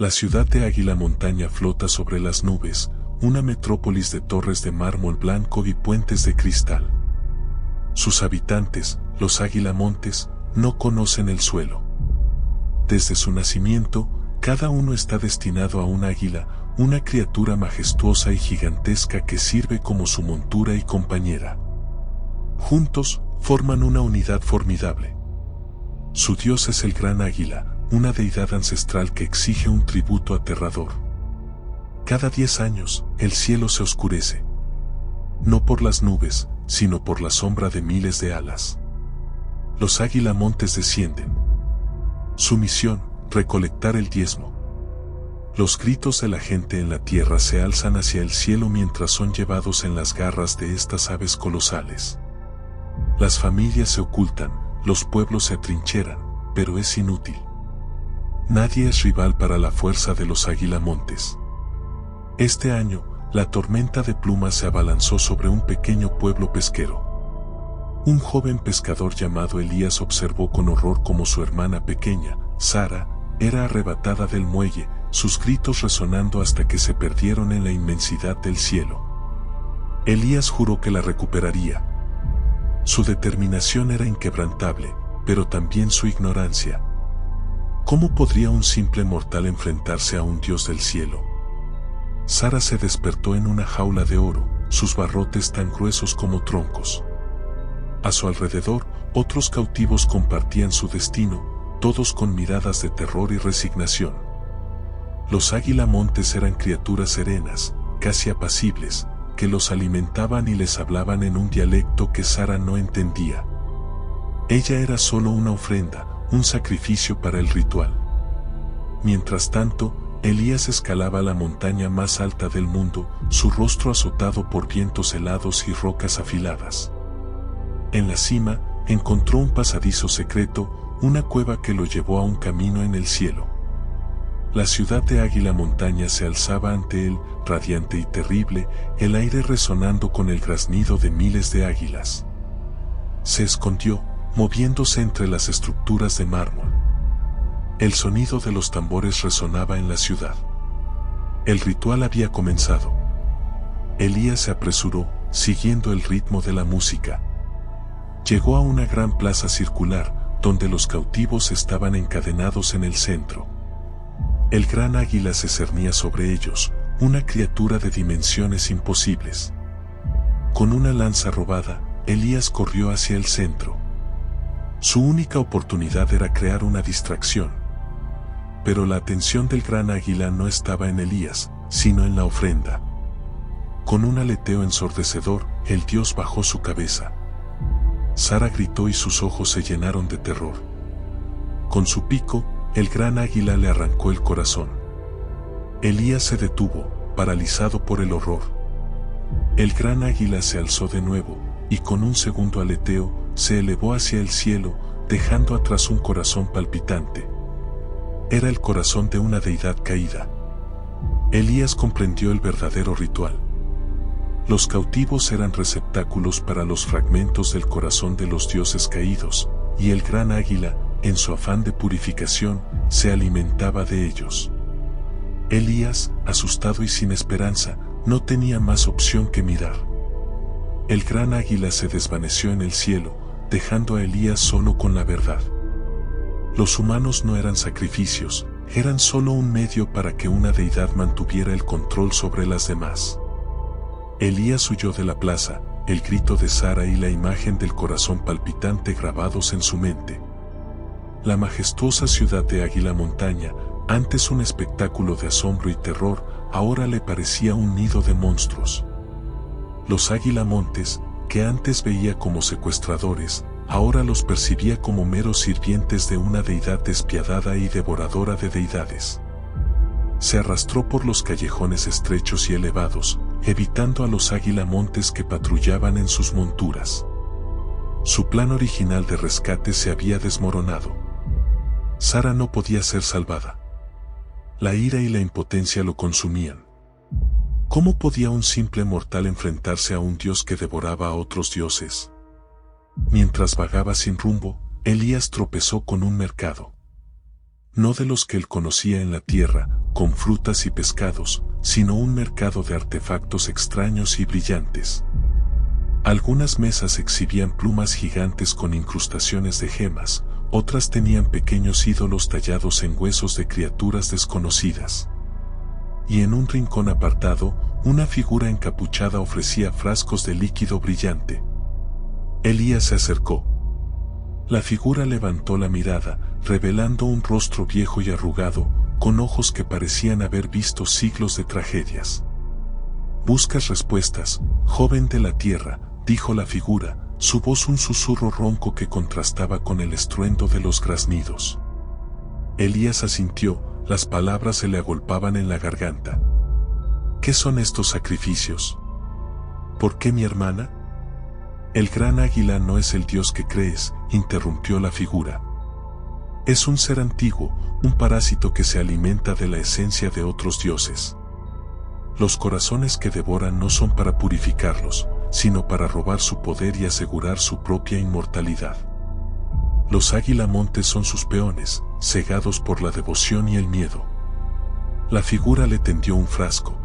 La ciudad de Águila Montaña flota sobre las nubes, una metrópolis de torres de mármol blanco y puentes de cristal. Sus habitantes, los Águilamontes, no conocen el suelo. Desde su nacimiento, cada uno está destinado a un águila, una criatura majestuosa y gigantesca que sirve como su montura y compañera. Juntos, forman una unidad formidable. Su dios es el Gran Águila, una deidad ancestral que exige un tributo aterrador. Cada 10 años, el cielo se oscurece. No por las nubes, sino por la sombra de miles de alas. Los Águilamontes descienden. Su misión, recolectar el diezmo. Los gritos de la gente en la tierra se alzan hacia el cielo mientras son llevados en las garras de estas aves colosales. Las familias se ocultan, los pueblos se atrincheran, pero es inútil. Nadie es rival para la fuerza de los Águilamontes. Este año, la tormenta de plumas se abalanzó sobre un pequeño pueblo pesquero. Un joven pescador llamado Elías observó con horror cómo su hermana pequeña, Sara, era arrebatada del muelle, sus gritos resonando hasta que se perdieron en la inmensidad del cielo. Elías juró que la recuperaría. Su determinación era inquebrantable, pero también su ignorancia. ¿Cómo podría un simple mortal enfrentarse a un dios del cielo? Sara se despertó en una jaula de oro, sus barrotes tan gruesos como troncos. A su alrededor, otros cautivos compartían su destino, todos con miradas de terror y resignación. Los Águilamontes eran criaturas serenas, casi apacibles, que los alimentaban y les hablaban en un dialecto que Sara no entendía. Ella era solo una ofrenda, un sacrificio para el ritual. Mientras tanto, Elías escalaba la montaña más alta del mundo, su rostro azotado por vientos helados y rocas afiladas. En la cima, encontró un pasadizo secreto, una cueva que lo llevó a un camino en el cielo. La ciudad de Águila Montaña se alzaba ante él, radiante y terrible, el aire resonando con el graznido de miles de águilas. Se escondió, moviéndose entre las estructuras de mármol. El sonido de los tambores resonaba en la ciudad. El ritual había comenzado. Elías se apresuró, siguiendo el ritmo de la música. Llegó a una gran plaza circular, donde los cautivos estaban encadenados en el centro. El gran águila se cernía sobre ellos, una criatura de dimensiones imposibles. Con una lanza robada, Elías corrió hacia el centro. Su única oportunidad era crear una distracción. Pero la atención del gran águila no estaba en Elías, sino en la ofrenda. Con un aleteo ensordecedor, el dios bajó su cabeza. Sara gritó y sus ojos se llenaron de terror. Con su pico, el gran águila le arrancó el corazón. Elías se detuvo, paralizado por el horror. El gran águila se alzó de nuevo, y con un segundo aleteo, se elevó hacia el cielo, dejando atrás un corazón palpitante. Era el corazón de una deidad caída. Elías comprendió el verdadero ritual. Los cautivos eran receptáculos para los fragmentos del corazón de los dioses caídos, y el gran águila, en su afán de purificación, se alimentaba de ellos. Elías, asustado y sin esperanza, no tenía más opción que mirar. El gran águila se desvaneció en el cielo, dejando a Elías solo con la verdad. Los humanos no eran sacrificios, eran solo un medio para que una deidad mantuviera el control sobre las demás. Elías huyó de la plaza, el grito de Sara y la imagen del corazón palpitante grabados en su mente. La majestuosa ciudad de Águila Montaña, antes un espectáculo de asombro y terror, ahora le parecía un nido de monstruos. Los Águilamontes, que antes veía como secuestradores, ahora los percibía como meros sirvientes de una deidad despiadada y devoradora de deidades. Se arrastró por los callejones estrechos y elevados, evitando a los Águilamontes que patrullaban en sus monturas. Su plan original de rescate se había desmoronado. Sara no podía ser salvada. La ira y la impotencia lo consumían. ¿Cómo podía un simple mortal enfrentarse a un dios que devoraba a otros dioses? Mientras vagaba sin rumbo, Elías tropezó con un mercado. no de los que él conocía en la tierra, con frutas y pescados, sino un mercado de artefactos extraños y brillantes. Algunas mesas exhibían plumas gigantes con incrustaciones de gemas, otras tenían pequeños ídolos tallados en huesos de criaturas desconocidas. Y en un rincón apartado, una figura encapuchada ofrecía frascos de líquido brillante. Elías se acercó. La figura levantó la mirada, revelando un rostro viejo y arrugado, con ojos que parecían haber visto siglos de tragedias. «¿Buscas respuestas, joven de la tierra?», dijo la figura, su voz un susurro ronco que contrastaba con el estruendo de los graznidos. Elías asintió, las palabras se le agolpaban en la garganta. «¿Qué son estos sacrificios? ¿Por qué mi hermana?» «El gran águila no es el dios que crees», interrumpió la figura. «Es un ser antiguo, un parásito que se alimenta de la esencia de otros dioses. Los corazones que devoran no son para purificarlos, sino para robar su poder y asegurar su propia inmortalidad. Los águilamontes son sus peones, cegados por la devoción y el miedo». La figura le tendió un frasco.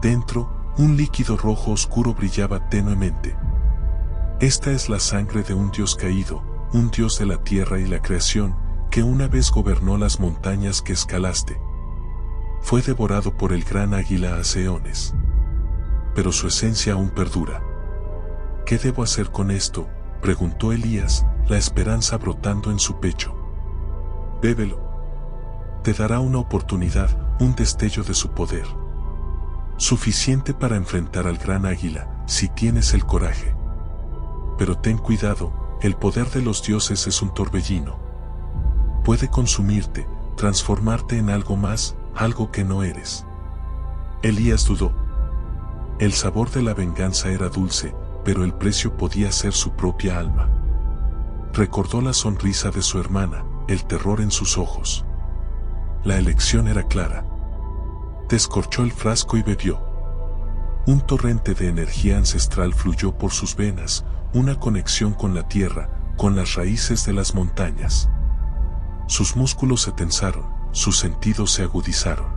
Dentro, un líquido rojo oscuro brillaba tenuemente. «Esta es la sangre de un dios caído, un dios de la tierra y la creación, que una vez gobernó las montañas que escalaste. Fue devorado por el gran águila hace eones. Pero su esencia aún perdura». «¿Qué debo hacer con esto?», preguntó Elías, la esperanza brotando en su pecho. «Bébelo. Te dará una oportunidad, un destello de su poder. Suficiente para enfrentar al gran águila, si tienes el coraje. Pero ten cuidado, el poder de los dioses es un torbellino. Puede consumirte, transformarte en algo más, algo que no eres». Elías dudó. El sabor de la venganza era dulce, pero el precio podía ser su propia alma. Recordó la sonrisa de su hermana, el terror en sus ojos. La elección era clara. Descorchó el frasco y bebió. Un torrente de energía ancestral fluyó por sus venas, una conexión con la tierra, con las raíces de las montañas. Sus músculos se tensaron, sus sentidos se agudizaron.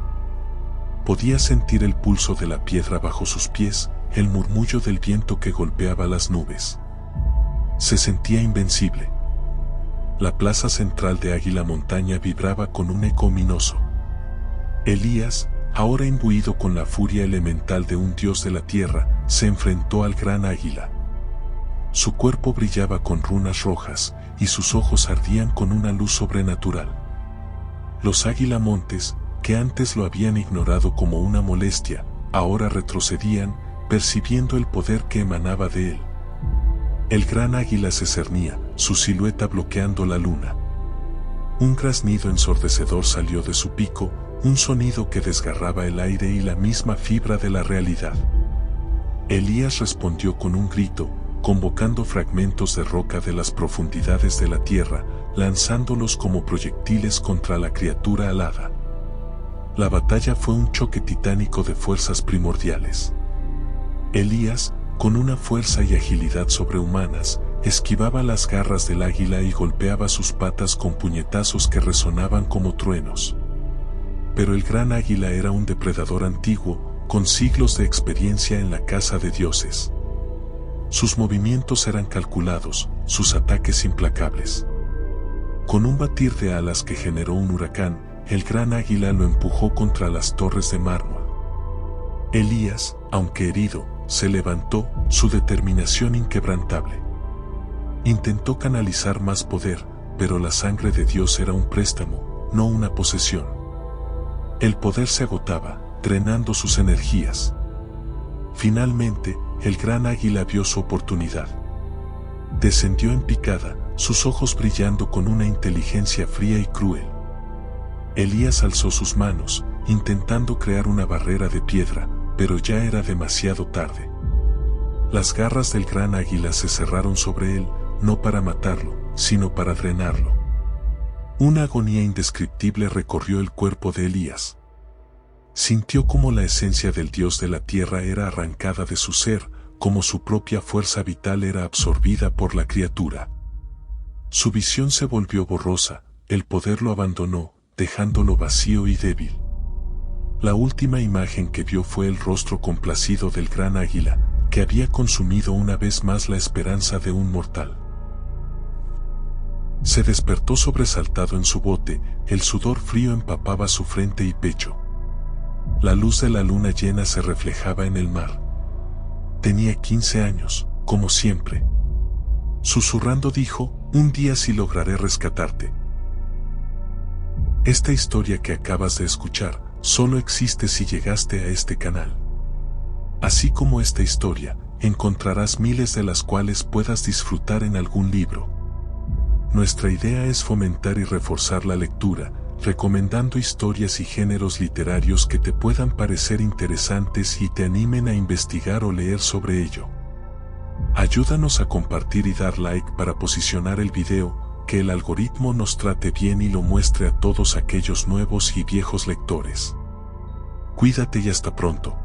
Podía sentir el pulso de la piedra bajo sus pies, el murmullo del viento que golpeaba las nubes. Se sentía invencible. La plaza central de Águila Montaña vibraba con un eco ominoso. Elías, ahora imbuido con la furia elemental de un dios de la tierra, se enfrentó al gran águila. Su cuerpo brillaba con runas rojas, y sus ojos ardían con una luz sobrenatural. Los águilamontes, que antes lo habían ignorado como una molestia, ahora retrocedían, percibiendo el poder que emanaba de él. El gran águila se cernía, su silueta bloqueando la luna. Un graznido ensordecedor salió de su pico, un sonido que desgarraba el aire y la misma fibra de la realidad. Elías respondió con un grito, convocando fragmentos de roca de las profundidades de la tierra, lanzándolos como proyectiles contra la criatura alada. La batalla fue un choque titánico de fuerzas primordiales. Elías, con una fuerza y agilidad sobrehumanas, esquivaba las garras del águila y golpeaba sus patas con puñetazos que resonaban como truenos. Pero el gran águila era un depredador antiguo, con siglos de experiencia en la caza de dioses. Sus movimientos eran calculados, sus ataques implacables. Con un batir de alas que generó un huracán, el gran águila lo empujó contra las torres de mármol. Elías, aunque herido, se levantó, su determinación inquebrantable. Intentó canalizar más poder, pero la sangre de Dios era un préstamo, no una posesión. El poder se agotaba, drenando sus energías. Finalmente, el gran águila vio su oportunidad. Descendió en picada, sus ojos brillando con una inteligencia fría y cruel. Elías alzó sus manos, intentando crear una barrera de piedra, pero ya era demasiado tarde. Las garras del gran águila se cerraron sobre él, no para matarlo, sino para drenarlo. Una agonía indescriptible recorrió el cuerpo de Elías. Sintió como la esencia del dios de la tierra era arrancada de su ser, como su propia fuerza vital era absorbida por la criatura. Su visión se volvió borrosa, el poder lo abandonó, dejándolo vacío y débil. La última imagen que vio fue el rostro complacido del gran águila, que había consumido una vez más la esperanza de un mortal. Se despertó sobresaltado en su bote, el sudor frío empapaba su frente y pecho. La luz de la luna llena se reflejaba en el mar. Tenía 15 años, como siempre. Susurrando dijo, un día sí lograré rescatarte. Esta historia que acabas de escuchar, solo existe si llegaste a este canal. Así como esta historia, encontrarás miles de las cuales puedas disfrutar en algún libro. Nuestra idea es fomentar y reforzar la lectura, recomendando historias y géneros literarios que te puedan parecer interesantes y te animen a investigar o leer sobre ello. Ayúdanos a compartir y dar like para posicionar el video, que el algoritmo nos trate bien y lo muestre a todos aquellos nuevos y viejos lectores. Cuídate y hasta pronto.